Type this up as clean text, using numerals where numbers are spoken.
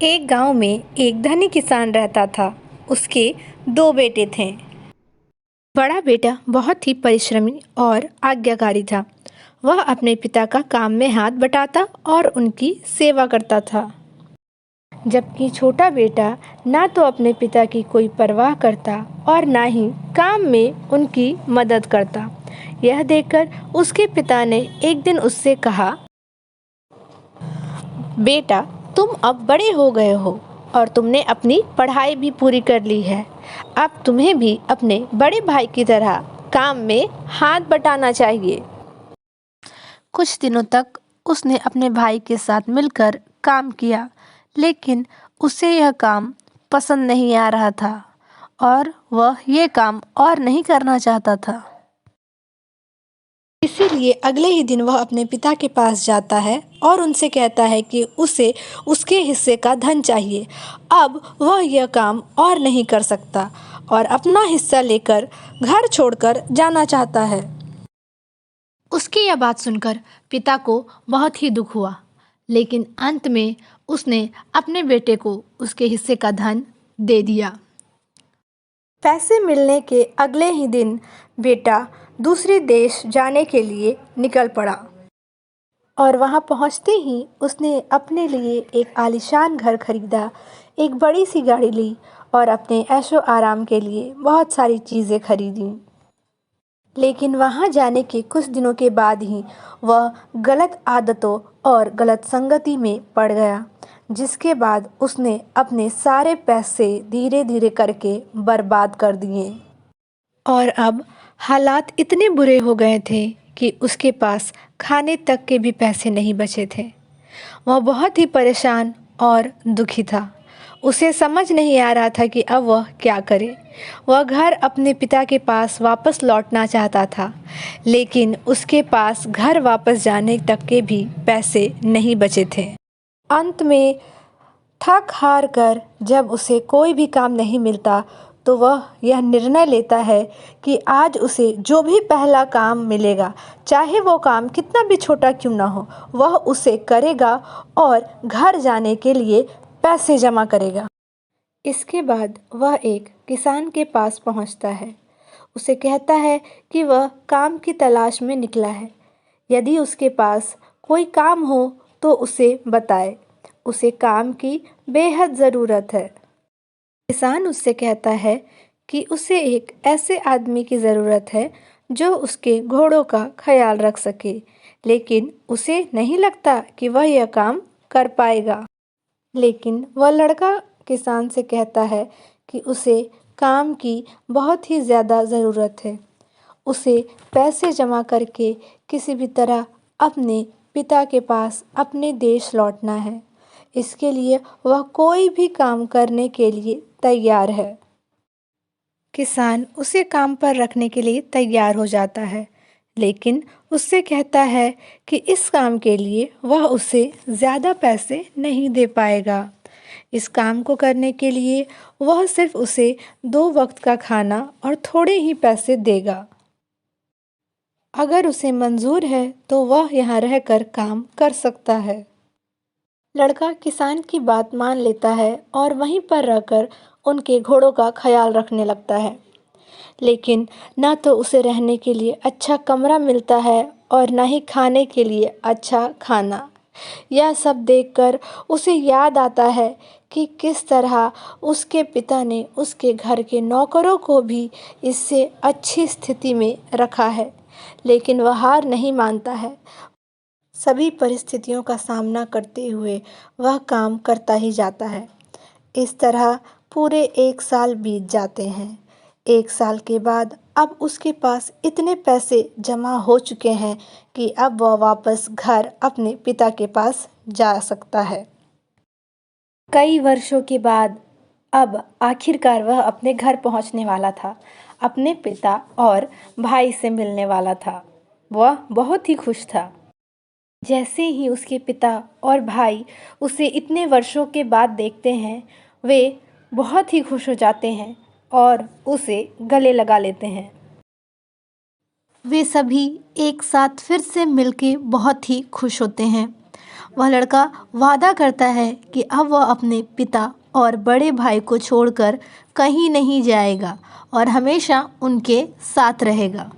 एक गांव में एक धनी किसान रहता था। उसके दो बेटे थे। बड़ा बेटा बहुत ही परिश्रमी और आज्ञाकारी था। वह अपने पिता का काम में हाथ बटाता और उनकी सेवा करता था। जबकि छोटा बेटा ना तो अपने पिता की कोई परवाह करता और ना ही काम में उनकी मदद करता। यह देखकर उसके पिता ने एक दिन उससे कहा, बेटा, तुम अब बड़े हो गए हो और तुमने अपनी पढ़ाई भी पूरी कर ली है। अब तुम्हें भी अपने बड़े भाई की तरह काम में हाथ बटाना चाहिए। कुछ दिनों तक उसने अपने भाई के साथ मिलकर काम किया, लेकिन उसे यह काम पसंद नहीं आ रहा था और वह यह काम और नहीं करना चाहता था। इसीलिए अगले ही दिन वह अपने पिता के पास जाता है और उनसे कहता है कि उसे उसके हिस्से का धन चाहिए। अब वह यह काम और नहीं कर सकता और अपना हिस्सा लेकर घर छोड़कर जाना चाहता है। उसकी यह बात सुनकर पिता को बहुत ही दुख हुआ, लेकिन अंत में उसने अपने बेटे को उसके हिस्से का धन दे दिया। पैसे मिलने के अगले ही दिन बेटा दूसरे देश जाने के लिए निकल पड़ा और वहां पहुंचते ही उसने अपने लिए एक आलीशान घर खरीदा, एक बड़ी सी गाड़ी ली और अपने ऐशो आराम के लिए बहुत सारी चीज़ें खरीदी। लेकिन वहां जाने के कुछ दिनों के बाद ही वह गलत आदतों और गलत संगति में पड़ गया, जिसके बाद उसने अपने सारे पैसे धीरे धीरे करके बर्बाद कर दिए। और अब हालात इतने बुरे हो गए थे कि उसके पास खाने तक के भी पैसे नहीं बचे थे। वह बहुत ही परेशान और दुखी था। उसे समझ नहीं आ रहा था कि अब वह क्या करे। वह घर अपने पिता के पास वापस लौटना चाहता था, लेकिन उसके पास घर वापस जाने तक के भी पैसे नहीं बचे थे। अंत में थक हार कर जब उसे कोई भी काम नहीं मिलता, तो वह यह निर्णय लेता है कि आज उसे जो भी पहला काम मिलेगा, चाहे वो काम कितना भी छोटा क्यों ना हो, वह उसे करेगा और घर जाने के लिए पैसे जमा करेगा। इसके बाद वह एक किसान के पास पहुंचता है। उसे कहता है कि वह काम की तलाश में निकला है। यदि उसके पास कोई काम हो तो उसे बताए। उसे काम की बेहद ज़रूरत है। किसान उससे कहता है कि उसे एक ऐसे आदमी की ज़रूरत है जो उसके घोड़ों का ख्याल रख सके, लेकिन उसे नहीं लगता कि वह यह काम कर पाएगा। लेकिन वह लड़का किसान से कहता है कि उसे काम की बहुत ही ज़्यादा ज़रूरत है। उसे पैसे जमा करके किसी भी तरह अपने पिता के पास अपने देश लौटना है। इसके लिए वह कोई भी काम करने के लिए तैयार है। किसान उसे काम पर रखने के लिए तैयार हो जाता है, लेकिन उससे कहता है कि इस काम के लिए वह उसे ज़्यादा पैसे नहीं दे पाएगा। इस काम को करने के लिए वह सिर्फ उसे 2 वक्त का खाना और थोड़े ही पैसे देगा। अगर उसे मंजूर है तो वह यहाँ रहकर काम कर सकता है। लड़का किसान की बात मान लेता है और वहीं पर रहकर उनके घोड़ों का ख्याल रखने लगता है। लेकिन ना तो उसे रहने के लिए अच्छा कमरा मिलता है और ना ही खाने के लिए अच्छा खाना। यह सब देखकर उसे याद आता है कि किस तरह उसके पिता ने उसके घर के नौकरों को भी इससे अच्छी स्थिति में रखा है, लेकिन वह हार नहीं मानता है। सभी परिस्थितियों का सामना करते हुए वह काम करता ही जाता है। इस तरह पूरे 1 साल बीत जाते हैं। 1 साल के बाद अब उसके पास इतने पैसे जमा हो चुके हैं कि अब वह वापस घर अपने पिता के पास जा सकता है। कई वर्षों के बाद अब आखिरकार वह अपने घर पहुंचने वाला था। अपने पिता और भाई से मिलने वाला था। वह बहुत ही खुश था। जैसे ही उसके पिता और भाई उसे इतने वर्षों के बाद देखते हैं, वे बहुत ही खुश हो जाते हैं और उसे गले लगा लेते हैं। वे सभी एक साथ फिर से मिलके बहुत ही खुश होते हैं। वह लड़का वादा करता है कि अब वह अपने पिता और बड़े भाई को छोड़कर कहीं नहीं जाएगा और हमेशा उनके साथ रहेगा।